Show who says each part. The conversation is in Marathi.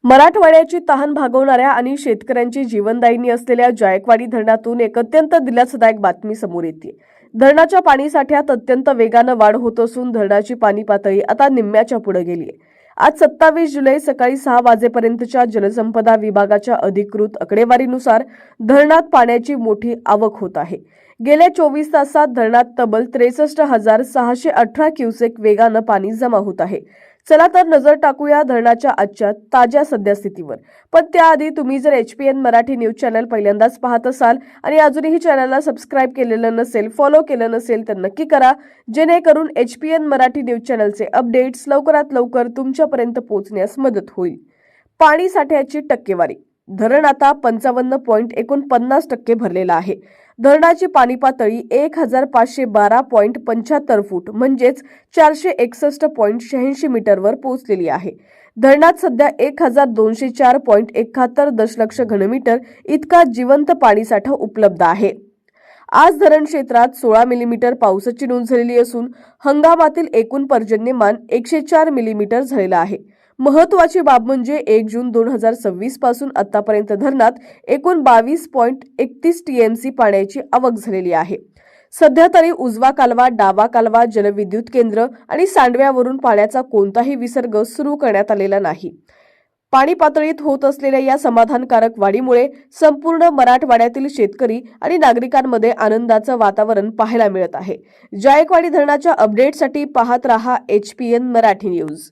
Speaker 1: मराठवाड्याची तहान भागवणाऱ्या आणि शेतकऱ्यांची जीवनदायिनी असलेल्या जायकवाडी धरणातून एक अत्यंत दिलासादायक बातमी समोर येते। धरणाच्या पाणीसाठ्यात अत्यंत वेगानं वाढ होत असून धरणाची पाणी पातळी आता निम्म्याच्या पुढे गेली आहे। आज 27 जुलै सकाळी 6 वाजेपर्यंतच्या जलसंपदा विभागाच्या अधिकृत आकडेवारीनुसार धरणात पाण्याची मोठी आवक होत आहे। गेल्या 24 तासात धरणात तब्बल 63,618 क्युसेक वेगानं पाणी जमा होत आहे। चला तर नजर टाकूया धरणाच्या आजच्या ताज्या सद्यस्थितीवर। पण त्याआधी तुम्ही जर HPN मराठी न्यूज चॅनल पहिल्यांदाच पाहत असाल आणि अजूनही चॅनलला सबस्क्राइब केलेलं नसेल, फॉलो केलं नसेल तर नक्की करा, जेणेकरून HPN मराठी न्यूज चॅनलचे अपडेट्स लवकरात लवकर तुमच्यापर्यंत पोहोचण्यास मदत होईल। पाणी साठ्याची टक्केवारी। धरण आता 55.49% भरलेलं आहे। धरणाची पाणी पातळी 1512.75 फूट म्हणजेच 461.86 मीटरवर पोहोचलेली आहे। धरणात सध्या 1204.71 दशलक्ष घनमीटर इतका जिवंत पाणीसाठा उपलब्ध आहे। आज धरण क्षेत्रात 16 मिलीमीटर पावसाची नोंद झालेली असून हंगामातील एकूण पर्जन्यमान 104 मिलीमीटर झालेलं आहे। महत्त्वाची बाब म्हणजे 1 जून 2026 पासून आतापर्यंत धरणात एकूण 22.31 TMC पाण्याची आवक झालेली आहे। सध्या तरी उजवा कालवा, डावा कालवा, जलविद्युत केंद्र आणि सांडव्यावरून पाण्याचा कोणताही विसर्ग सुरू करण्यात आलेला नाही। पाणी पातळीत होत असलेल्या या समाधानकारक वाढीमुळे संपूर्ण मराठवाड्यातील शेतकरी आणि नागरिकांमध्ये आनंदाचं वातावरण पाहायला मिळत आहे। जायकवाडी धरणाच्या अपडेटसाठी पाहत रहा HPN मराठी न्यूज।